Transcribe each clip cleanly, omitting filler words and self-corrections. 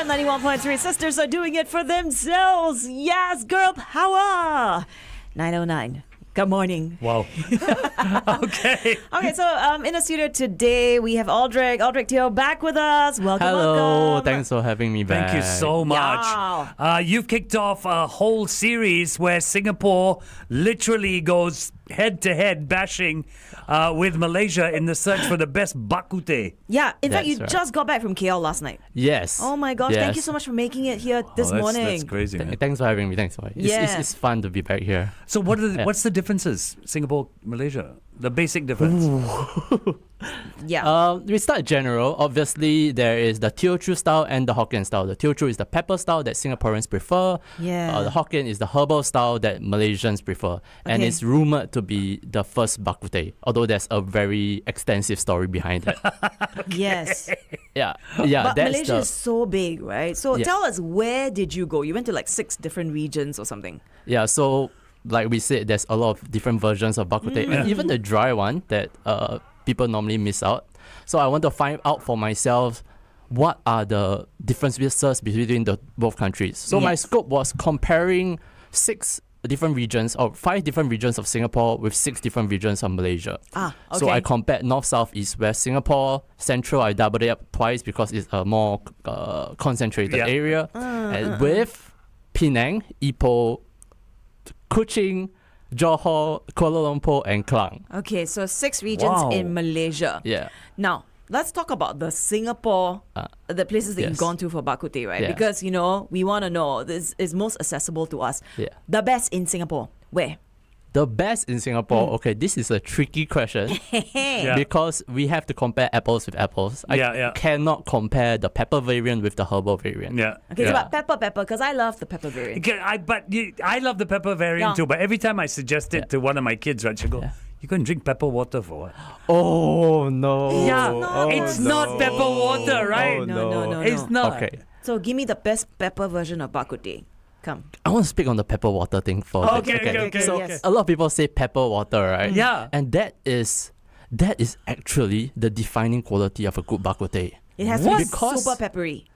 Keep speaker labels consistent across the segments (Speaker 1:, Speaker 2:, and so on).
Speaker 1: FM 91.3. Sisters are doing it for themselves. Yes, girl power. 909. Good morning.
Speaker 2: Wow. Okay.
Speaker 1: Okay, so in the studio today, we have Alderic Teo back with us. Welcome,
Speaker 3: Hello,
Speaker 1: welcome.
Speaker 3: thanks for having me back.
Speaker 2: Thank you so much.
Speaker 1: Yeah.
Speaker 2: You've kicked off a whole series where Singapore literally goes head-to-head bashing with Malaysia in the search for the best bak kut teh.
Speaker 1: Yeah, in fact,
Speaker 3: That's
Speaker 1: you
Speaker 3: right.
Speaker 1: just got back from KL last night.
Speaker 3: Yes.
Speaker 1: Oh my gosh, thank you so much for making it here this morning.
Speaker 2: That's crazy, man.
Speaker 3: Thanks for having me. It's
Speaker 1: Yeah.
Speaker 3: it's fun to be back here.
Speaker 2: So what's the differences, Singapore, Malaysia? The basic difference.
Speaker 1: Yeah.
Speaker 3: We start general. Obviously, there is the Teochew style and the Hokkien style. The Teochew is the pepper style that Singaporeans prefer.
Speaker 1: Yeah.
Speaker 3: The Hokkien is the herbal style that Malaysians prefer. And
Speaker 1: Okay.
Speaker 3: it's rumored to be the first bak kut teh, although there's a very extensive story behind it.
Speaker 1: Yes.
Speaker 3: Yeah,
Speaker 1: But
Speaker 3: that's
Speaker 1: Malaysia is so big, right? So
Speaker 3: Yeah.
Speaker 1: tell us, where did you go? You went to like 6 different regions or something.
Speaker 3: Yeah, so like we said, there's a lot of different versions of bak kut teh, and even the dry one that people normally miss out. So I want to find out for myself what are the differences between the both countries. So my
Speaker 1: Yes.
Speaker 3: scope was comparing 6 different regions or 5 different regions of Singapore with 6 different regions of Malaysia.
Speaker 1: Ah, okay.
Speaker 3: So I compared north, south, east, west. Singapore Central, I doubled it up twice because it's a more concentrated
Speaker 2: Yeah.
Speaker 3: area, and with Penang, Ipoh, Kuching, Johor, Kuala Lumpur, and Klang.
Speaker 1: Okay, so 6 regions
Speaker 2: Wow.
Speaker 1: in Malaysia.
Speaker 3: Yeah.
Speaker 1: Now, let's talk about the Singapore, the places that you've
Speaker 3: yes.
Speaker 1: gone to for bak kut teh, right?
Speaker 3: Yeah.
Speaker 1: Because, we want to know, this is most accessible to us.
Speaker 3: Yeah.
Speaker 1: The best in Singapore, where?
Speaker 3: The best in Singapore, okay, this is a tricky question
Speaker 2: Yeah.
Speaker 3: because we have to compare apples with apples.
Speaker 2: Yeah.
Speaker 3: I cannot compare the pepper variant with the herbal variant.
Speaker 2: Yeah.
Speaker 1: Okay,
Speaker 3: Yeah.
Speaker 1: so about pepper, because I love the pepper variant.
Speaker 2: Okay, I love the pepper variant
Speaker 1: Yeah.
Speaker 2: too, but every time I suggest it to one of my kids, right, she go, you go and drink pepper water for what?
Speaker 3: Oh no.
Speaker 2: Yeah,
Speaker 1: not.
Speaker 2: it's
Speaker 3: no.
Speaker 2: not pepper water, right?
Speaker 3: Oh,
Speaker 1: No.
Speaker 2: It's not.
Speaker 3: Okay.
Speaker 1: So give me the best pepper version of bak kut teh. Come.
Speaker 3: I want to speak on the pepper water thing for a bit.
Speaker 2: Okay.
Speaker 3: So
Speaker 1: yes.
Speaker 3: a lot of people say pepper water, right?
Speaker 2: Yeah.
Speaker 3: And that is actually the defining quality of a good bak kut teh.
Speaker 1: It has to be
Speaker 3: Because
Speaker 1: super peppery.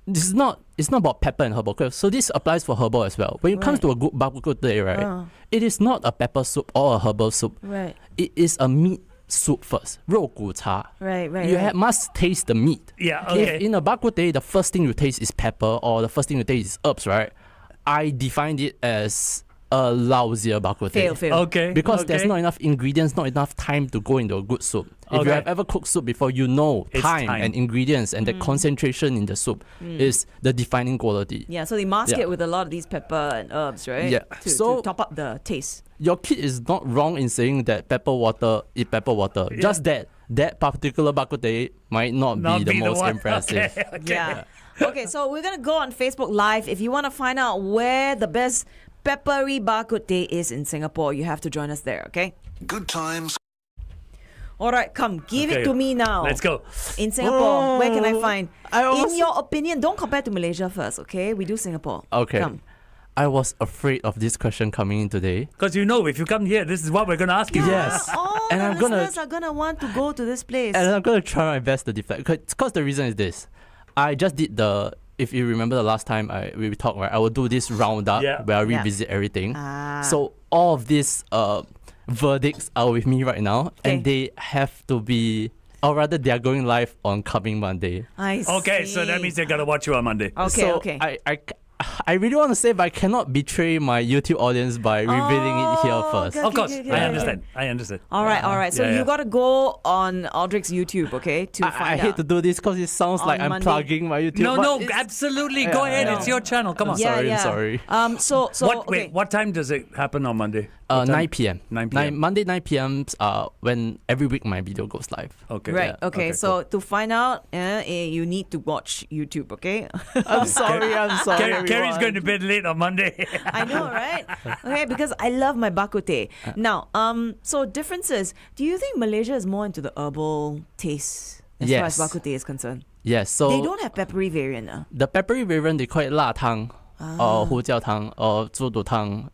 Speaker 3: it's not about pepper and herbal. So this applies for herbal as well. When it comes to a good bak kut teh, right? It is not a pepper soup or a herbal soup.
Speaker 1: Right.
Speaker 3: It is a meat soup first. 肉骨茶.
Speaker 1: Right.
Speaker 3: You must taste the meat.
Speaker 2: Yeah,
Speaker 3: If
Speaker 2: okay.
Speaker 3: in a bak kut teh, the first thing you taste is pepper or the first thing you taste is herbs, right? I defined it as a lousier bak kut teh.
Speaker 1: Fail.
Speaker 2: Okay.
Speaker 3: Because there's
Speaker 2: okay.
Speaker 3: not enough ingredients, not enough time to go into a good soup. If you
Speaker 2: Okay.
Speaker 3: have ever cooked soup before, you know
Speaker 2: It's
Speaker 3: time
Speaker 2: time.
Speaker 3: and ingredients and the concentration in the soup is the defining quality.
Speaker 1: Yeah, so they mask
Speaker 3: Yeah.
Speaker 1: it with a lot of these pepper and herbs, right?
Speaker 3: Yeah.
Speaker 1: To
Speaker 3: So-
Speaker 1: top up the taste.
Speaker 3: Your kid is not wrong in saying that pepper water is pepper water.
Speaker 2: Yeah.
Speaker 3: Just that particular bak kut teh might not be the most
Speaker 2: one.
Speaker 3: impressive.
Speaker 2: Okay.
Speaker 1: Yeah. Okay, so we're going to go on Facebook Live. If you want to find out where the best peppery bak kut teh is in Singapore, you have to join us there, okay?
Speaker 4: Good times.
Speaker 1: All right, come, give it
Speaker 2: Okay.
Speaker 1: to me now.
Speaker 2: Let's go.
Speaker 1: In Singapore, where can I find?
Speaker 3: I
Speaker 1: In
Speaker 3: also-
Speaker 1: your opinion, don't compare to Malaysia first, okay? We do Singapore.
Speaker 3: Okay.
Speaker 1: Come.
Speaker 3: I was afraid of this question coming in today.
Speaker 2: Because if you come here, this is what we're going to ask you.
Speaker 3: Yes.
Speaker 1: All
Speaker 3: And
Speaker 1: the
Speaker 3: I'm gonna-
Speaker 1: listeners are going to want to go to this place.
Speaker 3: And I'm going to try my best to deflect. Because the reason is this. I just did if you remember the last time we talked, right, I will do this roundup where I
Speaker 1: Yeah.
Speaker 3: revisit everything.
Speaker 1: Ah.
Speaker 3: So all of these verdicts are with me right now.
Speaker 1: Okay.
Speaker 3: And they have to be, or rather they are going live on coming Monday.
Speaker 1: I
Speaker 2: Okay,
Speaker 1: see.
Speaker 2: so that means they're going to watch you on Monday.
Speaker 1: Okay,
Speaker 3: so
Speaker 1: okay.
Speaker 3: I really want to say, but I cannot betray my YouTube audience by revealing it here first.
Speaker 1: okay.
Speaker 2: Of course,
Speaker 1: okay.
Speaker 2: I understand.
Speaker 1: All right. So
Speaker 2: Yeah,
Speaker 1: you
Speaker 2: yeah.
Speaker 1: got to go on Aldric's YouTube, okay, to
Speaker 3: I
Speaker 1: find
Speaker 3: hate
Speaker 1: out.
Speaker 3: to do this because it sounds
Speaker 1: On
Speaker 3: like I'm
Speaker 1: Monday.
Speaker 3: plugging my YouTube.
Speaker 2: No,
Speaker 3: but
Speaker 2: no,
Speaker 3: it's-
Speaker 2: absolutely. Go ahead.
Speaker 3: no.
Speaker 2: It's your channel. Come on.
Speaker 3: I'm sorry.
Speaker 1: So okay.
Speaker 2: What time does it happen on Monday?
Speaker 3: 9 p.m.
Speaker 2: 9 p.m.
Speaker 3: Monday 9 p.m. When every week my video goes live.
Speaker 2: Okay.
Speaker 1: Right.
Speaker 3: Yeah.
Speaker 1: Okay. So to find out, you need to watch YouTube. Okay.
Speaker 3: I'm sorry.
Speaker 2: Carrie's going to bed late on Monday.
Speaker 1: I know, right? Okay, because I love my bak kut teh. Now, so differences. Do you think Malaysia is more into the herbal taste as far as
Speaker 3: Yes.
Speaker 1: bak kut teh is concerned?
Speaker 3: Yes. So
Speaker 1: They don't have peppery variant.
Speaker 3: the peppery variant they call it 辣汤 or 胡椒汤 or 猪肚汤.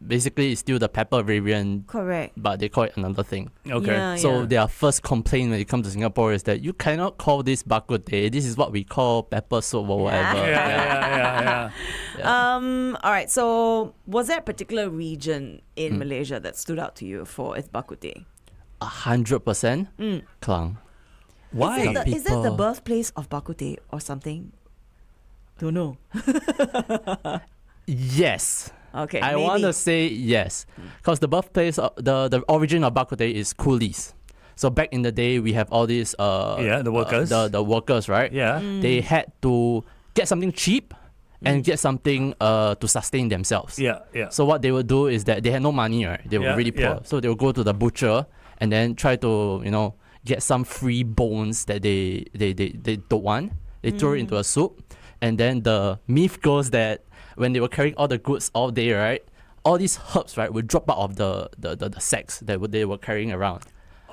Speaker 3: basically it's still the pepper variant,
Speaker 1: Correct.
Speaker 3: but they call it another thing.
Speaker 2: Okay.
Speaker 1: Yeah,
Speaker 3: So their first complaint when it comes to Singapore is that you cannot call this bak kut teh. This is what we call pepper soup or whatever.
Speaker 2: Yeah.
Speaker 1: All right. So, was there a particular region in Malaysia that stood out to you for its bak kut teh?
Speaker 3: 100% Klang.
Speaker 2: Why?
Speaker 1: Is that the
Speaker 3: people-
Speaker 1: birthplace of bak kut teh or something? Don't know.
Speaker 3: Yes.
Speaker 1: Okay.
Speaker 3: I
Speaker 1: maybe.
Speaker 3: want to say yes. Because the birthplace, the origin of bak kut teh is coolies. So back in the day, we have all these
Speaker 2: the workers.
Speaker 3: the workers, right?
Speaker 2: Yeah.
Speaker 3: They had to get something cheap and get something to sustain themselves.
Speaker 2: Yeah. Yeah.
Speaker 3: So what they would do is that they had no money, right? They were
Speaker 2: Yeah,
Speaker 3: really poor.
Speaker 2: yeah.
Speaker 3: So they would go to the butcher and then try to, get some free bones that they don't want. They throw it into a soup. And then the myth goes that when they were carrying all the goods all day, right? All these herbs, right, would drop out of the sacks that they were carrying around.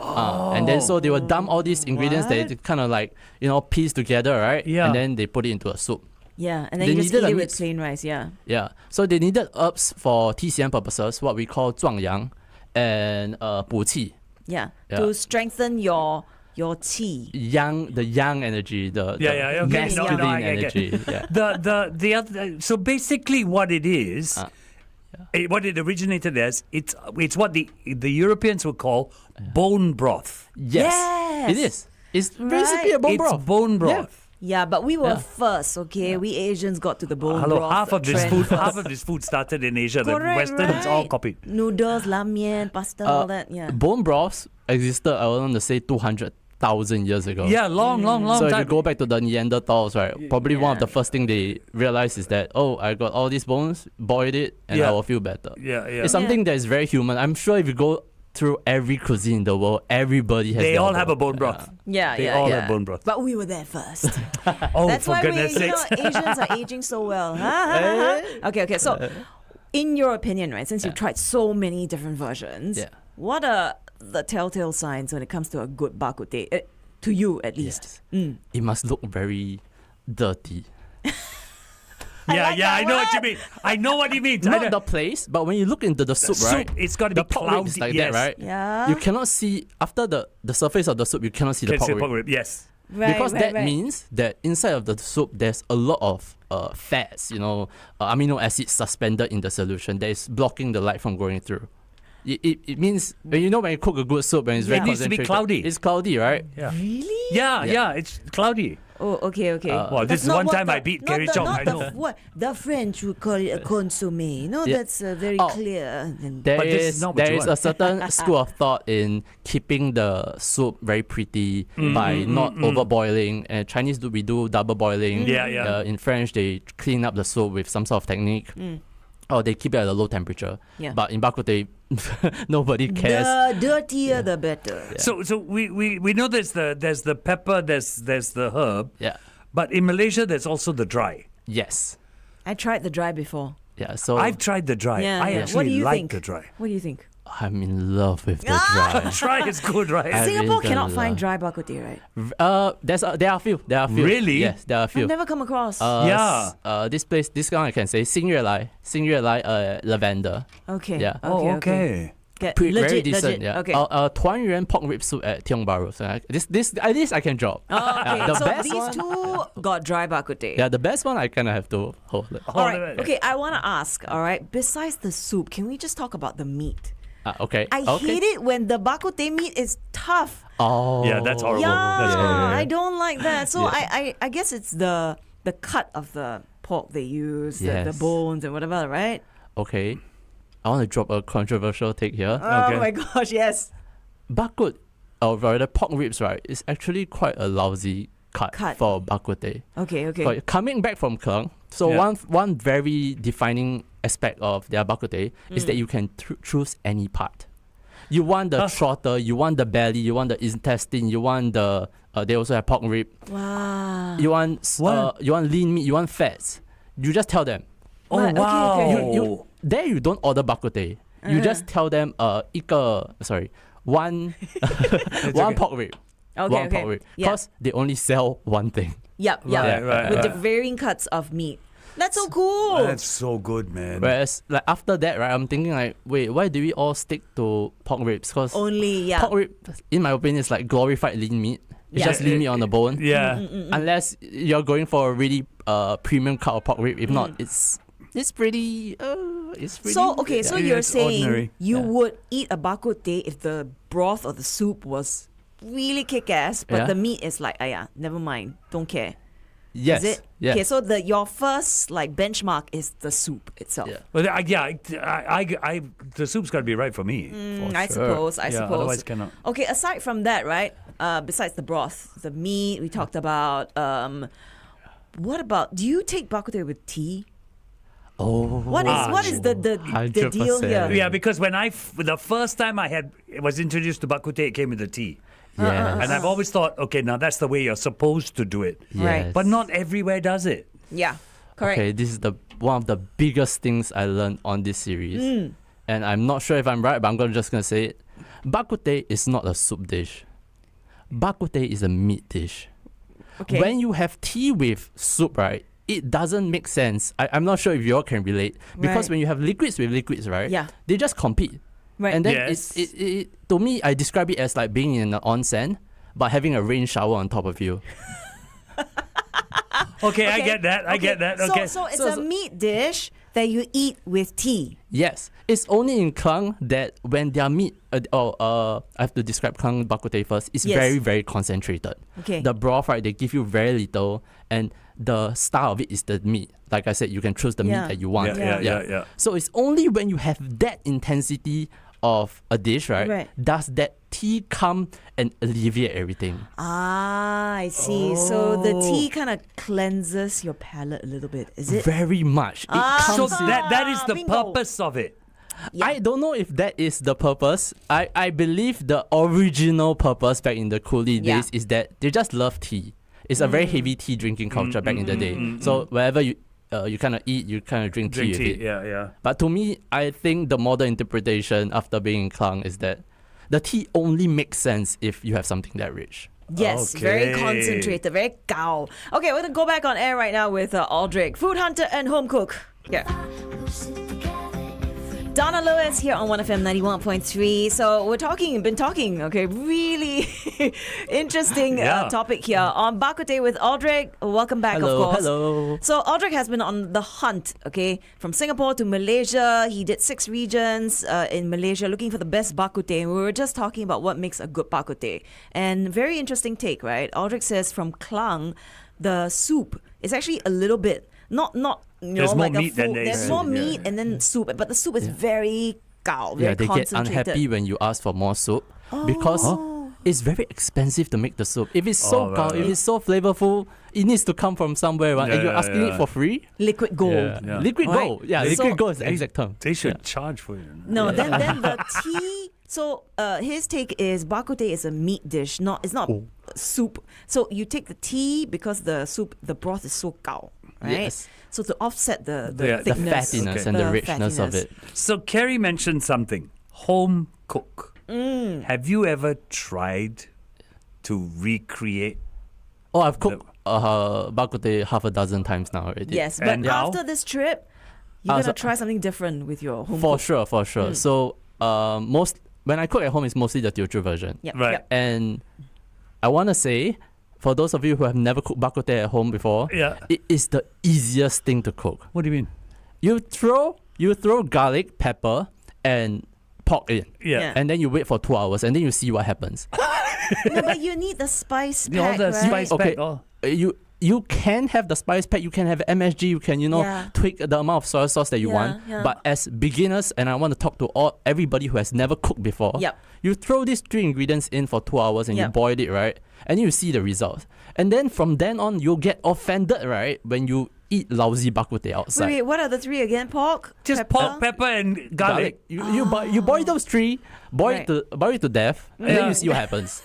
Speaker 3: And then so they would dump all these ingredients that they kind of like, piece together, right?
Speaker 2: Yeah.
Speaker 3: And then they put it into a soup.
Speaker 1: Yeah, and then
Speaker 3: They
Speaker 1: you just
Speaker 3: needed
Speaker 1: eat
Speaker 3: a
Speaker 1: it with
Speaker 3: mix.
Speaker 1: plain rice. Yeah.
Speaker 3: Yeah. So they needed herbs for TCM purposes, what we call 壮阳 and 补气.
Speaker 1: Yeah.
Speaker 3: Yeah.
Speaker 1: To strengthen your qi.
Speaker 3: The yang energy, the
Speaker 2: Yeah, okay.
Speaker 3: masculine
Speaker 2: No, I get it.
Speaker 3: energy. Yeah.
Speaker 2: The other. So basically, what it is. What it originated as, it's what the Europeans would call bone broth.
Speaker 3: Yes. It is. It's basically a bone
Speaker 2: It's
Speaker 3: broth.
Speaker 2: bone broth.
Speaker 1: Yeah, but we were
Speaker 3: Yeah.
Speaker 1: first, okay? We Asians got to the bone
Speaker 2: Hello,
Speaker 1: broth
Speaker 2: half of this
Speaker 1: trend
Speaker 2: food,
Speaker 1: first.
Speaker 2: half of this food started in Asia. The
Speaker 1: Correct,
Speaker 2: Westerns all
Speaker 1: right.
Speaker 2: copied.
Speaker 1: Noodles, lamien, pasta, all that. Yeah.
Speaker 3: Bone broths existed, I want to say, 200,000 years ago.
Speaker 2: Yeah, long
Speaker 3: So if
Speaker 2: time.
Speaker 3: you go back to the Neanderthals, right, probably one of
Speaker 1: Yeah.
Speaker 3: the first thing they realized is that, I got all these bones, boiled it, and
Speaker 2: Yeah.
Speaker 3: I will feel better.
Speaker 2: Yeah.
Speaker 3: It's something that is very human. I'm sure if you go through every cuisine in the world, everybody has
Speaker 2: They
Speaker 3: their
Speaker 2: all have a bone broth.
Speaker 1: Yeah,
Speaker 2: They
Speaker 1: yeah,
Speaker 2: all
Speaker 1: yeah.
Speaker 2: have bone broth.
Speaker 1: But we were there first.
Speaker 2: Oh,
Speaker 1: That's
Speaker 2: for
Speaker 1: why
Speaker 2: goodness sakes.
Speaker 1: Asians are aging so well. Okay. So, in your opinion, right, since you've tried so many different versions,
Speaker 3: Yeah.
Speaker 1: what are the telltale signs when it comes to a good bak kut teh? To you, at least.
Speaker 3: Yes. It must look very dirty.
Speaker 2: Yeah,
Speaker 1: like
Speaker 2: yeah,
Speaker 1: that
Speaker 2: I know what you
Speaker 1: word.
Speaker 2: mean. I know what you mean.
Speaker 3: Not the place, but when you look into the soup, right?
Speaker 2: It's got to
Speaker 3: The
Speaker 2: be
Speaker 3: pork
Speaker 2: cloudy.
Speaker 3: rib is like
Speaker 2: yes.
Speaker 3: that, right?
Speaker 1: Yeah.
Speaker 3: You cannot see after the surface of the soup. You cannot see the
Speaker 2: Can say
Speaker 3: pork
Speaker 2: pork
Speaker 3: rib.
Speaker 2: rib. Yes.
Speaker 1: Right,
Speaker 3: Because
Speaker 1: right,
Speaker 3: that
Speaker 1: right.
Speaker 3: means that inside of the soup there's a lot of fats, amino acids suspended in the solution that is blocking the light from going through. It means when you cook a good soup and it's very
Speaker 2: It needs to be
Speaker 3: concentrated,
Speaker 2: cloudy.
Speaker 3: It's cloudy, right?
Speaker 2: Yeah.
Speaker 1: Really?
Speaker 2: Yeah, it's cloudy.
Speaker 1: Oh, okay.
Speaker 2: Well, this
Speaker 1: That's
Speaker 2: is
Speaker 1: not
Speaker 2: one
Speaker 1: what
Speaker 2: time I beat Carrie
Speaker 1: not the,
Speaker 2: Chong,
Speaker 1: not
Speaker 2: I
Speaker 1: the,
Speaker 2: know.
Speaker 1: What the French would call it a consommé. No,
Speaker 3: Yeah.
Speaker 1: that's very
Speaker 3: Oh.
Speaker 1: clear. And
Speaker 3: There
Speaker 2: But this is
Speaker 3: is
Speaker 2: not what
Speaker 3: there
Speaker 2: you
Speaker 3: is
Speaker 2: want.
Speaker 3: a certain school of thought in keeping the soup very pretty by not overboiling. And Chinese we do double boiling.
Speaker 2: Yeah.
Speaker 3: In French they clean up the soup with some sort of technique. Or they keep it at a low temperature.
Speaker 1: Yeah.
Speaker 3: But in bak kut teh, nobody cares.
Speaker 1: the dirtier, the better.
Speaker 2: So we know there's the pepper, there's the herb,
Speaker 3: Yeah.
Speaker 2: but in Malaysia there's also the dry.
Speaker 3: Yes.
Speaker 1: I tried the dry before.
Speaker 3: Yeah. So
Speaker 2: I've tried the dry.
Speaker 1: Yeah,
Speaker 2: I
Speaker 1: yeah.
Speaker 2: actually
Speaker 1: What do you
Speaker 2: like
Speaker 1: think?
Speaker 2: the dry.
Speaker 1: What do you think?
Speaker 3: I'm in love with the dry.
Speaker 2: Dry is good, right?
Speaker 3: I
Speaker 1: Singapore
Speaker 3: really
Speaker 1: cannot
Speaker 3: don't
Speaker 1: find
Speaker 3: love-
Speaker 1: dry bak kut teh, right?
Speaker 3: There are a few.
Speaker 2: Really?
Speaker 3: Yes, there are a few.
Speaker 1: I've never come across.
Speaker 2: Yeah.
Speaker 3: This place, this one I can say, 星月来 lavender.
Speaker 1: okay.
Speaker 3: yeah.
Speaker 2: Okay.
Speaker 1: Get
Speaker 3: Very
Speaker 1: legit,
Speaker 3: decent.
Speaker 1: legit.
Speaker 3: Yeah.
Speaker 1: Okay.
Speaker 3: 团圆 pork rib soup at Tiong Bahru. So this at least I can drop.
Speaker 1: Oh, okay.
Speaker 3: the
Speaker 1: So
Speaker 3: best
Speaker 1: these
Speaker 3: one-
Speaker 1: two got dry bak kut teh.
Speaker 3: Yeah, the best one I kind of have to hold it.
Speaker 1: All right. Okay, I want to ask, all right, besides the soup, can we just talk about the meat?
Speaker 3: Okay.
Speaker 1: I hate it when the bak kut teh meat is tough.
Speaker 3: Oh.
Speaker 2: Yeah, that's horrible.
Speaker 1: Yeah,
Speaker 2: That's horrible.
Speaker 1: I don't like that. So
Speaker 3: Yeah.
Speaker 1: I guess it's the cut of the pork they use, the
Speaker 3: Yes.
Speaker 1: bones and whatever, right?
Speaker 3: Okay. I want to drop a controversial take here.
Speaker 2: Okay.
Speaker 1: Oh my gosh, yes.
Speaker 3: Bak kut, or rather pork ribs, right, is actually quite a lousy cut. For bak kut teh.
Speaker 1: Okay.
Speaker 3: But coming back from Klang, so
Speaker 2: Yeah.
Speaker 3: one very defining aspect of their bak kut teh is that you can choose any part. You want the trotter, you want the belly, you want the intestine, you want the they also have pork rib.
Speaker 1: Wow.
Speaker 3: You want you want lean meat, you want fats. You just tell them.
Speaker 2: Oh
Speaker 1: Right, okay,
Speaker 2: wow.
Speaker 1: okay.
Speaker 3: You there you don't order bak kut teh. You just tell them one one pork rib.
Speaker 1: Okay,
Speaker 3: Pork rib.
Speaker 1: Yeah.
Speaker 3: Because they only sell one thing.
Speaker 1: Yep.
Speaker 2: Right, right,
Speaker 1: With the
Speaker 2: right.
Speaker 1: varying cuts of meat. That's so cool.
Speaker 2: That's so good, man.
Speaker 3: Whereas like after that, right, I'm thinking like, wait, why do we all stick to pork ribs? Because
Speaker 1: Only, yeah.
Speaker 3: pork rib, in my opinion, is like glorified lean meat. It's
Speaker 1: Yeah.
Speaker 3: just lean meat on the bone.
Speaker 2: Yeah.
Speaker 3: Unless you're going for a really premium cut of pork rib. If not, it's pretty.
Speaker 1: So okay, so you're
Speaker 2: it's
Speaker 1: saying
Speaker 2: ordinary.
Speaker 1: you
Speaker 3: Yeah.
Speaker 1: would eat a bak kut teh if the broth or the soup was really kick ass, but
Speaker 3: Yeah.
Speaker 1: the meat is like, never mind, don't care.
Speaker 3: Yes.
Speaker 1: Is it?
Speaker 3: Yes.
Speaker 1: Okay, so your first like benchmark is the soup itself.
Speaker 3: Yeah.
Speaker 2: Well, the soup's got to be right for me.
Speaker 1: I
Speaker 3: sure.
Speaker 1: suppose.
Speaker 2: Otherwise cannot.
Speaker 1: Okay, aside from that, right? Besides the broth, the meat we talked about. What about? Do you take bak kut teh with tea?
Speaker 3: Oh.
Speaker 1: What is the deal
Speaker 3: 100%.
Speaker 1: here?
Speaker 2: Yeah, because when the first time I was introduced to bak kut teh, it came with the tea.
Speaker 3: Yes.
Speaker 2: And I've always thought, okay, now that's the way you're supposed to do it.
Speaker 1: Right.
Speaker 3: Yes.
Speaker 2: But not everywhere does it.
Speaker 1: Yeah, correct.
Speaker 3: Okay, this is one of the biggest things I learned on this series. And I'm not sure if I'm right, but I'm just gonna say it. Bak kut teh is not a soup dish. Bak kut teh is a meat dish.
Speaker 1: Okay.
Speaker 3: When you have tea with soup, right, it doesn't make sense. I'm not sure if you all can relate. Because
Speaker 1: Right.
Speaker 3: when you have liquids with liquids, right,
Speaker 1: Yeah.
Speaker 3: they just compete.
Speaker 1: Right.
Speaker 3: And then
Speaker 2: Yes.
Speaker 3: it to me, I describe it as like being in an onsen, but having a rain shower on top of you.
Speaker 2: Okay, I get that. I get that. Okay.
Speaker 1: So it's
Speaker 3: So-
Speaker 1: a meat dish that you eat with tea.
Speaker 3: Yes, it's only in Klang that when their meat, I have to describe Klang bak kut teh first. It's
Speaker 1: Yes.
Speaker 3: very, very concentrated.
Speaker 1: Okay.
Speaker 3: The broth, right, they give you very little, and the star of it is the meat. Like I said, you can choose the
Speaker 1: Yeah.
Speaker 3: meat that you want.
Speaker 2: Yeah.
Speaker 3: So it's only when you have that intensity of a dish, right, does that tea come and alleviate everything.
Speaker 1: I see. So the tea kind of cleanses your palate a little bit, is it?
Speaker 3: Very much. It
Speaker 2: So
Speaker 3: comes in.
Speaker 2: that is the
Speaker 1: Bingo.
Speaker 2: purpose of it.
Speaker 1: Yeah.
Speaker 3: I don't know if that is the purpose. I believe the original purpose back in the coolie
Speaker 1: Yeah.
Speaker 3: days is that they just love tea. It's a very heavy tea drinking culture back in the day. So wherever you kind of eat, you kind of drink tea
Speaker 2: Drink
Speaker 3: with
Speaker 2: tea.
Speaker 3: it.
Speaker 2: Yeah.
Speaker 3: But to me, I think the modern interpretation after being in Klang is that the tea only makes sense if you have something that rich.
Speaker 1: Yes, very
Speaker 2: Okay.
Speaker 1: concentrated, very gao. Okay, we're going to go back on air right now with Alderic, food hunter and home cook. Yeah. Donna Lewis here on 1FM 91.3. So been talking, okay, really interesting topic here on Bak kut teh with Alderic. Welcome back, of course.
Speaker 3: Hello.
Speaker 1: So Alderic has been on the hunt, okay, from Singapore to Malaysia. He did 6 regions in Malaysia looking for the best bak kut teh. And we were just talking about what makes a good bak kut teh. And very interesting take, right? Alderic says from Klang, the soup is actually a little bit, not
Speaker 2: There's more
Speaker 1: like a
Speaker 2: meat than
Speaker 1: full,
Speaker 2: there
Speaker 1: there's
Speaker 2: is
Speaker 1: more
Speaker 2: soup, yeah.
Speaker 1: meat and then soup, but the soup is very gao, very
Speaker 3: Yeah, they get
Speaker 1: concentrated.
Speaker 3: unhappy when you ask for more soup because it's very expensive to make the soup. If it's so
Speaker 2: right.
Speaker 3: if it's so flavorful, it needs to come from somewhere, right? and you're asking it for free.
Speaker 1: Liquid gold.
Speaker 2: Yeah.
Speaker 3: Liquid
Speaker 1: Right.
Speaker 3: gold. Yeah,
Speaker 1: So-
Speaker 3: liquid gold is the exact term.
Speaker 2: They should charge for it.
Speaker 1: No, then the tea. So his take is bak kut teh is a meat dish. It's not soup. So you take the tea because the broth is so gao, right?
Speaker 3: Yes.
Speaker 1: So to offset the
Speaker 2: Yeah, the
Speaker 3: The
Speaker 1: thickness,
Speaker 3: fattiness
Speaker 2: Okay.
Speaker 3: and the
Speaker 1: The
Speaker 3: richness of
Speaker 1: fattiness.
Speaker 3: it.
Speaker 2: So Carrie mentioned something. Home cook. Have you ever tried to recreate?
Speaker 3: Oh, I've cooked bak kut teh half a dozen times now already.
Speaker 1: Yes, but
Speaker 2: And now?
Speaker 1: after this trip, you're gonna
Speaker 3: so-
Speaker 1: try something different with your home
Speaker 3: For
Speaker 1: cook.
Speaker 3: sure. So when I cook at home, it's mostly the Teochew version.
Speaker 1: Yep,
Speaker 2: Right.
Speaker 1: yep.
Speaker 3: And I want to say, for those of you who have never cooked bak kut teh at home before,
Speaker 2: Yeah.
Speaker 3: it is the easiest thing to cook.
Speaker 2: What do you mean?
Speaker 3: You throw garlic, pepper, and pork in,
Speaker 2: Yeah.
Speaker 3: and then you wait for 2 hours, and then you see what happens.
Speaker 1: No, but you need the spice pack,
Speaker 2: All the
Speaker 1: right?
Speaker 2: spice
Speaker 3: Okay.
Speaker 2: pack. Oh.
Speaker 3: You can have the spice pack, you can have MSG, you can
Speaker 1: Yeah.
Speaker 3: tweak the amount of soy sauce that you want.
Speaker 1: Yeah.
Speaker 3: But as beginners, and I want to talk to everybody who has never cooked before,
Speaker 1: Yep.
Speaker 3: you throw these 3 ingredients in for 2 hours and you
Speaker 1: Yep.
Speaker 3: boil it, right? And you see the results. And then from then on, you'll get offended, right? When you eat lousy bak kut teh outside.
Speaker 1: Wait, what are the 3 again? Pork,
Speaker 2: Just pork, pepper, and garlic.
Speaker 3: You boil those 3, boil it to death, and then
Speaker 2: Yeah.
Speaker 3: you see what happens.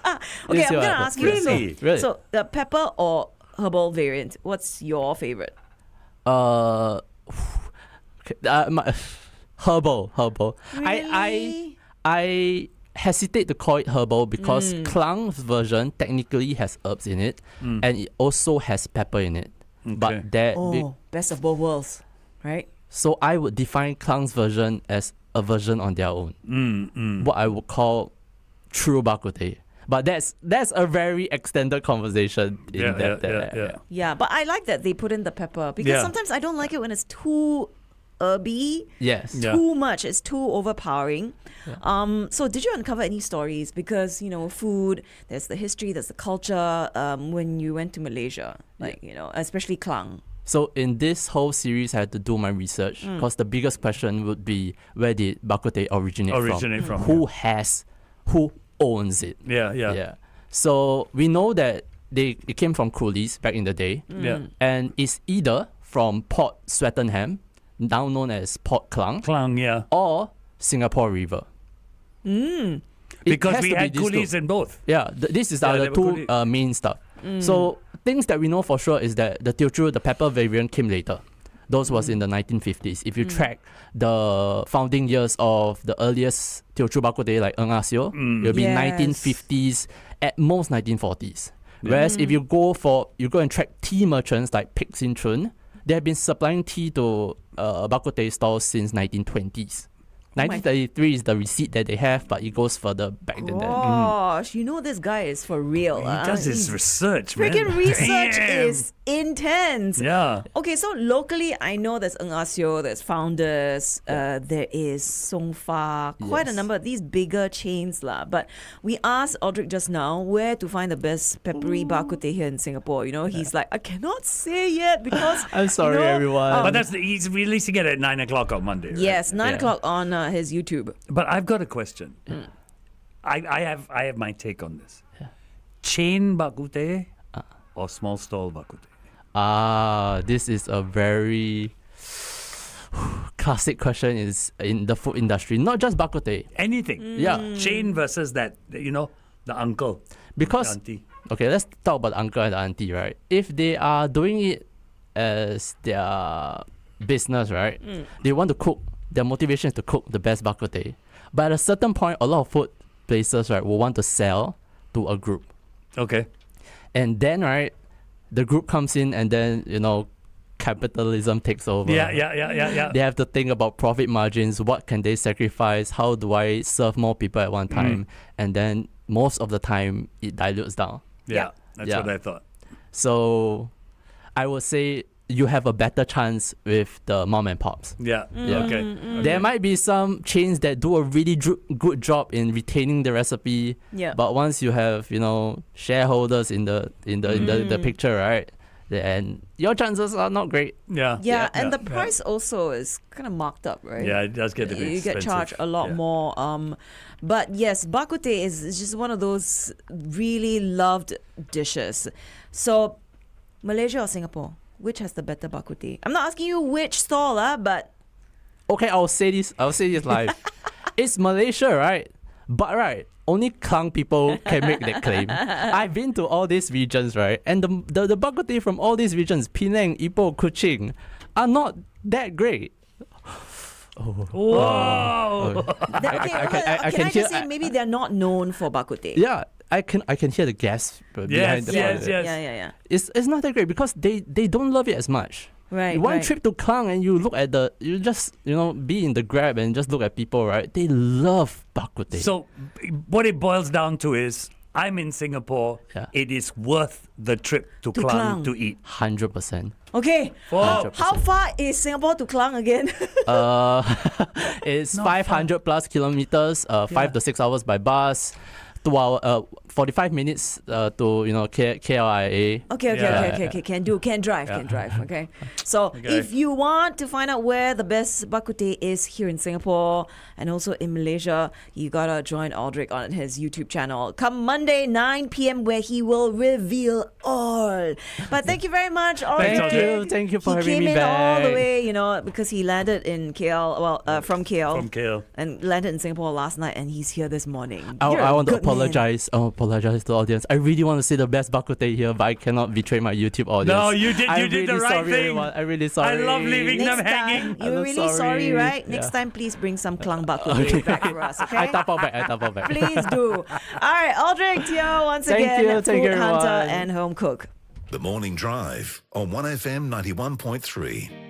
Speaker 1: Okay,
Speaker 3: You
Speaker 1: I'm
Speaker 3: see what
Speaker 1: gonna
Speaker 3: happens.
Speaker 1: ask you.
Speaker 2: Really?
Speaker 3: Really?
Speaker 1: So the pepper or herbal variant, what's your favorite?
Speaker 3: Okay, herbal.
Speaker 1: Really?
Speaker 3: I hesitate to call it herbal because Klang's version technically has herbs in it, and it also has pepper in it. But that
Speaker 1: Best of both worlds, right?
Speaker 3: so I would define Klang's version as a version on their own. What I would call true bak kut teh. But that's a very extended conversation in that.
Speaker 1: Yeah, but I like that they put in the pepper because sometimes I don't like it when it's too herby.
Speaker 3: Yes.
Speaker 1: Too much. It's too overpowering. So did you uncover any stories? Because, food, there's the history, there's the culture when you went to Malaysia, especially Klang.
Speaker 3: So in this whole series, I had to do my research because the biggest question would be, where did bak kut teh originate from? Who owns it?
Speaker 2: Yeah.
Speaker 3: So we know that it came from coolies back in the day. And it's either from Port Swettenham, now known as Port Klang, or Singapore River.
Speaker 2: Because we had coolies in both.
Speaker 3: Yeah, this is the two main stuff. So things that we know for sure is that the Teochew, the pepper variant, came later. Those was in the 1950s. If you track the founding years of the earliest Teochew bak kut teh, like Ng Ah Sio, it'll be 1950s, at most 1940s. Whereas if you go and track tea merchants like Pek Sin Chun, they have been supplying tea to bak kut teh stalls since 1920s. 1933 is the receipt that they have, but it goes further back than that.
Speaker 1: Gosh, this guy is for real.
Speaker 2: He does his research, man.
Speaker 1: Freaking research is intense.
Speaker 2: Yeah.
Speaker 1: Okay, so locally, I know there's Ng Ah Sio, there's Founders, there is Song Fa, quite a number of these bigger chains lah. But we asked Alderic just now where to find the best peppery bak kut teh here in Singapore. He's like, I cannot say yet because
Speaker 3: I'm sorry, everyone.
Speaker 2: But he's releasing it at 9 o'clock on Monday, right?
Speaker 1: Yes, 9 o'clock on his YouTube.
Speaker 2: But I've got a question. I have my take on this. Chain bak kut teh or small stall bak kut teh?
Speaker 3: This is a very classic question is in the food industry, not just bak kut teh.
Speaker 2: Anything.
Speaker 3: Yeah.
Speaker 2: Chain versus that, the uncle.
Speaker 3: Because,
Speaker 2: the auntie.
Speaker 3: okay, let's talk about the uncle and the auntie, right? If they are doing it as their business, right? They want to cook. Their motivation is to cook the best bak kut teh. But at a certain point, a lot of food places, right, will want to sell to a group.
Speaker 2: Okay.
Speaker 3: And then, right, the group comes in and then, capitalism takes over.
Speaker 2: Yeah.
Speaker 3: They have to think about profit margins. What can they sacrifice? How do I serve more people at one time? And then most of the time, it dilutes down.
Speaker 2: Yeah. That's what I thought.
Speaker 3: So I would say you have a better chance with the mom and pops.
Speaker 2: Yeah. Okay.
Speaker 3: There might be some chains that do a really good job in retaining the recipe.
Speaker 1: Yeah.
Speaker 3: But once you have, shareholders in the picture, right? Then your chances are not great.
Speaker 1: Yeah, and the price also is kind of marked up, right?
Speaker 2: Yeah, it does get a bit
Speaker 1: You
Speaker 2: expensive.
Speaker 1: get charged a lot more. But yes, bak kut teh is just one of those really loved dishes. So, Malaysia or Singapore? Which has the better bak kut teh? I'm not asking you which stall, but...
Speaker 3: Okay, I'll say this live. It's Malaysia, right? But right, only Klang people can make that claim. I've been to all these regions, right? And the bak kut teh from all these regions, Penang, Ipoh, Kuching, are not that great.
Speaker 2: Whoa!
Speaker 1: Can I just say maybe they're not known for bak kut teh?
Speaker 3: Yeah. I can hear the gasp behind the
Speaker 2: Yes.
Speaker 1: Yeah.
Speaker 3: It's not that great because they don't love it as much.
Speaker 1: Right.
Speaker 3: One trip to Klang and you look at you just be in the Grab and just look at people, right? They love bak kut teh.
Speaker 2: So what it boils down to is, I'm in Singapore.
Speaker 3: Yeah.
Speaker 2: It is worth the trip to
Speaker 1: To
Speaker 2: Klang
Speaker 1: Klang.
Speaker 2: to eat.
Speaker 3: 100%.
Speaker 1: Okay.
Speaker 2: Wow.
Speaker 1: How far is Singapore to Klang again?
Speaker 3: It's 500 plus kilometers, 5 to 6 hours by bus. 2 hour, 45 minutes to KLIA.
Speaker 1: Okay. Can drive. Okay. So if you want to find out where the best bak kut teh is here in Singapore and also in Malaysia, you gotta join Alderic on his YouTube channel. Come Monday 9 p.m. where he will reveal all. But thank you very much, Alderic.
Speaker 3: Thank you for
Speaker 1: he
Speaker 3: having
Speaker 1: came
Speaker 3: me
Speaker 1: in
Speaker 3: back.
Speaker 1: all the way, because he landed in KL. From KL.
Speaker 2: From KL.
Speaker 1: And landed in Singapore last night, and he's here this morning.
Speaker 3: I want to apologize. I apologize to the audience. I really want to say the best bak kut teh here, but I cannot betray my YouTube audience.
Speaker 2: No, you did. You did the right thing.
Speaker 3: I'm really sorry.
Speaker 2: I love leaving them hanging.
Speaker 1: You're really sorry, right?
Speaker 3: Yeah.
Speaker 1: Next time, please bring some Klang bak kut teh back for us, okay?
Speaker 3: I tap out back.
Speaker 1: Please do. All right, Alderic Teo once again,
Speaker 3: Thank you,
Speaker 1: food hunter
Speaker 3: everyone.
Speaker 1: and home cook.
Speaker 4: The Morning Drive on 1FM 91.3.